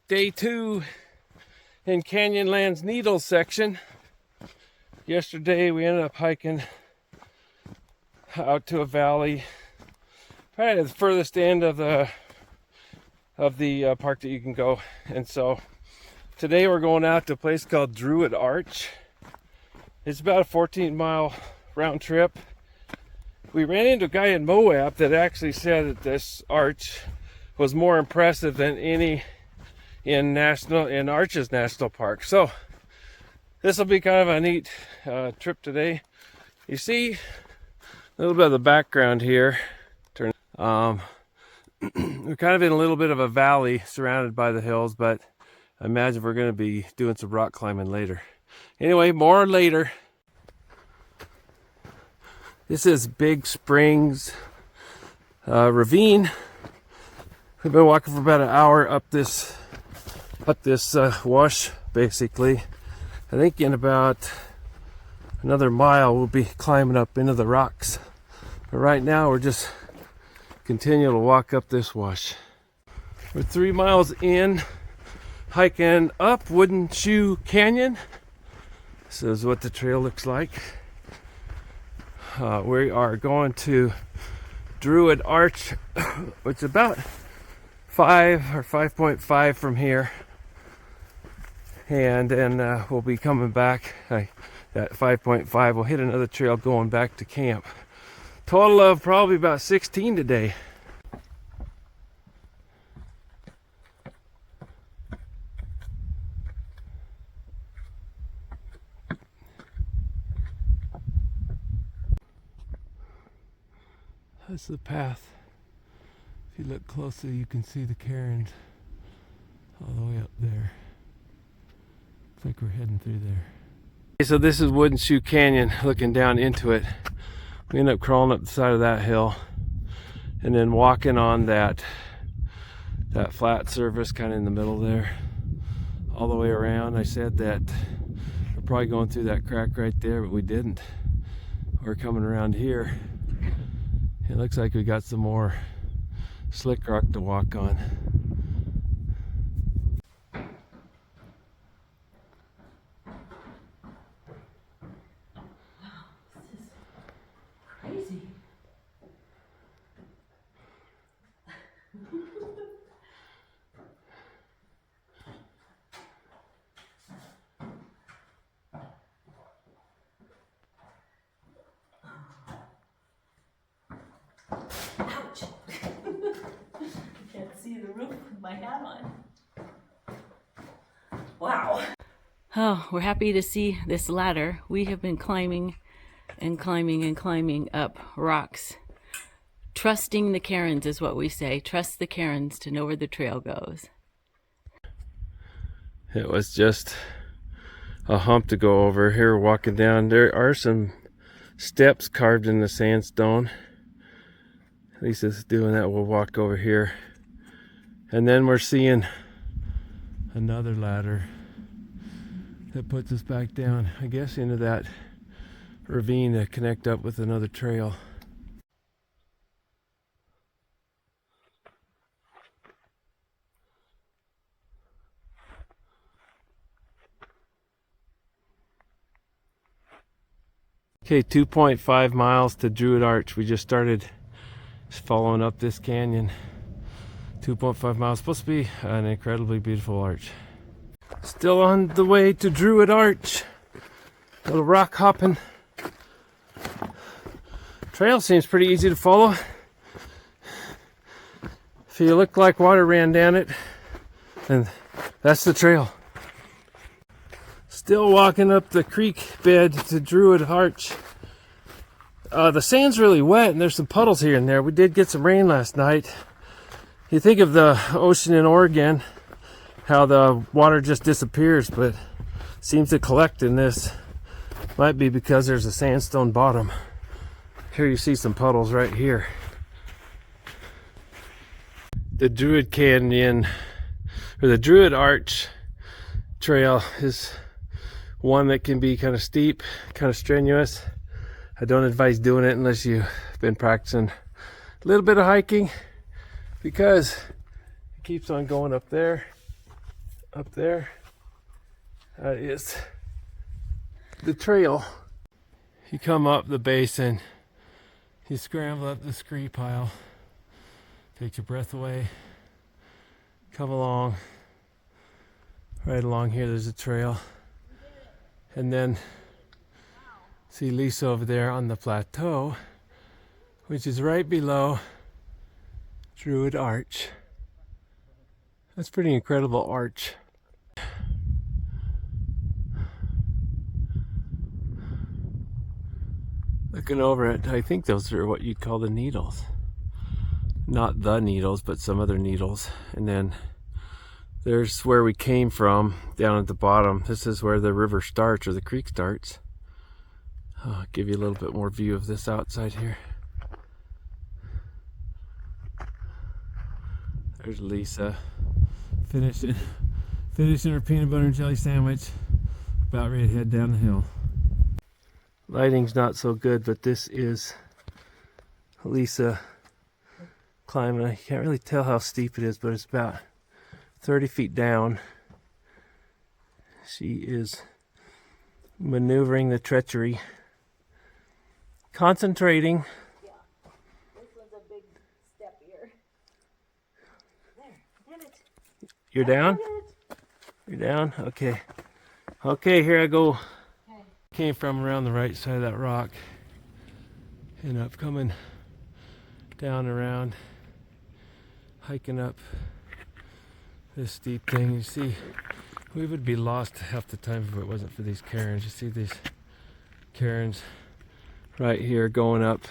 Day 2 in Canyonlands Natl section. Yesterday we ended up hiking out to a valley, probably at the furthest end of the park that you can go. And so today we're going out to a place called Druid Arch. It's about a 14-mile round trip. We ran into a guy in Moab that actually said that this arch was more impressive than any in Arches National Park. So this will be kind of a neat trip today. You see a little bit of the background here. We're kind of in a little bit of a valley surrounded by the hills, but I imagine we're going to be doing some rock climbing later. Anyway, more later. This is Big Springs ravine. We've been walking for about an hour up this wash, basically. I think in about another mile we'll be climbing up into the rocks. But right now we're just continuing to walk up this wash. We're 3 miles in, hiking up Wooden Shoe Canyon. This is what the trail looks like. We are going to Druid Arch, which is about 5 or 5.5 from here. And then we'll be coming back at 5.5. We'll hit another trail going back to camp. Total of probably about 16 today. That's the path. If you look closely, you can see the cairns all the way up there. Looks like we're heading through there. Okay, so this is Wooden Shoe Canyon, looking down into it. We end up crawling up the side of that hill and then walking on that flat surface kind of in the middle there all the way around. I said that we're probably going through that crack right there, but we didn't. We're coming around here. It looks like we got some more slick rock to walk on. Crazy. Ouch! I can't see the roof with my hat on. Wow. Oh, we're happy to see this ladder. We have been climbing and climbing and climbing up rocks. Trusting the cairns is what we say. Trust the cairns to know where the trail goes. It was just a hump to go over. Here we're walking down. There are some steps carved in the sandstone. At least it's doing that. We'll walk over here. And then we're seeing another ladder that puts us back down, I guess, into that ravine to connect up with another trail. Okay, 2.5 miles to Druid Arch. We just started following up this canyon. 2.5 miles. Supposed to be an incredibly beautiful arch. Still on the way to Druid Arch. A little rock hopping. Trail seems pretty easy to follow. If you look like water ran down it, and that's the trail. Still walking up the creek bed to Druid Arch. The sand's really wet and there's some puddles here and there. We did get some rain last night. You think of the ocean in Oregon, how the water just disappears, but seems to collect in this. Might be because there's a sandstone bottom. Here you see some puddles right here. The Druid Canyon, or the Druid Arch trail, is one that can be kind of steep, kind of strenuous. I don't advise doing it unless you've been practicing a little bit of hiking, because it keeps on going up there up there is the trail. You come up the basin, you scramble up the scree pile, take your breath away, come along. Right along here there's a trail. And then see Lisa over there on the plateau, which is right below Druid Arch. That's pretty incredible arch. Looking over at, I think those are what you'd call the needles. Not the needles, but some other needles. And then there's where we came from, down at the bottom. This is where the river starts, or the creek starts. I'll give you a little bit more view of this outside here. There's Lisa finishing her peanut butter and jelly sandwich. About ready to head down the hill. Lighting's not so good, but this is Lisa climbing. I can't really tell how steep it is, but it's about 30 feet down. She is maneuvering the treachery, concentrating. Yeah, this one's a big step here. There, did it. You're down? You're down? Okay. Okay, here I go. Okay. Came from around the right side of that rock. End up coming down around, hiking up this steep thing. You see, we would be lost half the time if it wasn't for these cairns. You see these cairns right here going up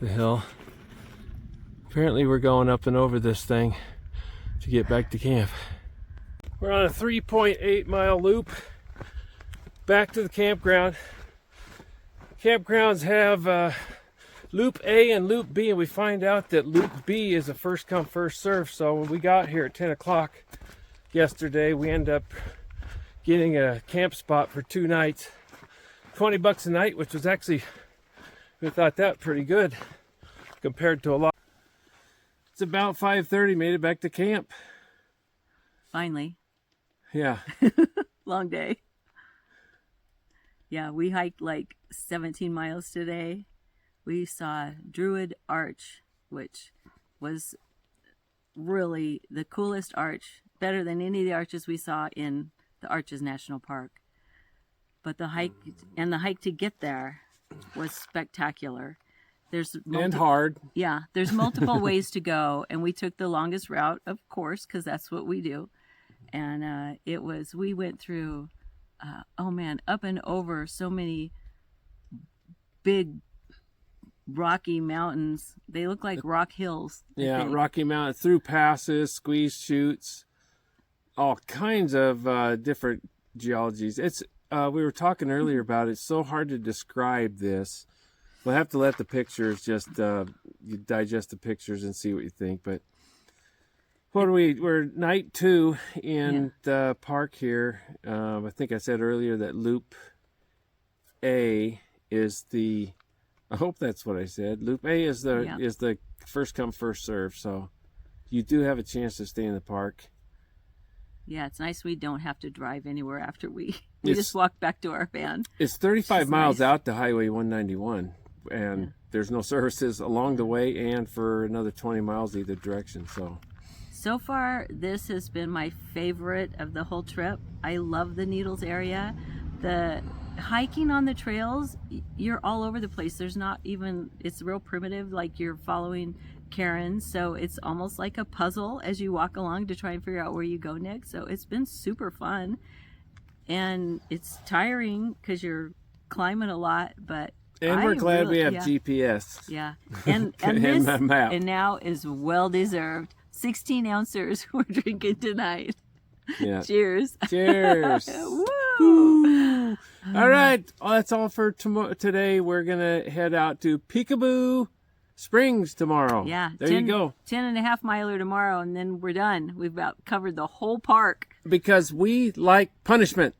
the hill. Apparently we're going up and over this thing to get back to camp. We're on a 3.8 mile loop back to the campground. Campgrounds have Loop A and Loop B, and we find out that Loop B is a first come first serve. So when we got here at 10 o'clock yesterday, we ended up getting a camp spot for 2 nights, $20 a night, which was actually, we thought that pretty good compared to a lot. It's about 5:30, made it back to camp. Finally. Yeah. Long day. Yeah, we hiked like 17 miles today. We saw Druid Arch, which was really the coolest arch, better than any of the arches we saw in the Arches National Park. But the hike to get there was spectacular. And hard. Yeah, there's multiple ways to go, and we took the longest route, of course, because that's what we do. And we went through, up and over so many big rocky mountains. They look like rock hills. Yeah, Rocky Mountains, through passes, squeeze chutes, all kinds of different geologies. It's we were talking earlier about it. It's so hard to describe this. We'll have to let the pictures just you digest the pictures and see what you think. But we're night 2 in the park here. I think I said earlier that Loop A is the. I hope that's what I said. Loop A is the first come first serve. So you do have a chance to stay in the park. Yeah, it's nice we don't have to drive anywhere after we just walk back to our van. It's 35 miles out to Highway 191. And there's no services along the way and for another 20 miles either direction. So far, this has been my favorite of the whole trip. I love the Needles area. The hiking on the trails, you're all over the place. There's not even, it's real primitive, like you're following cairns. So it's almost like a puzzle as you walk along to try and figure out where you go next. So it's been super fun. And it's tiring because you're climbing a lot, but and we're glad we have GPS. Yeah. And this map. And now is well deserved. 16 ounces we're drinking tonight. Yeah. Cheers. Cheers. Woo. All right. Well, that's all for today. We're going to head out to Peekaboo Springs tomorrow. Yeah. There you go. 10.5 miler tomorrow, and then we're done. We've about covered the whole park. Because we like punishment.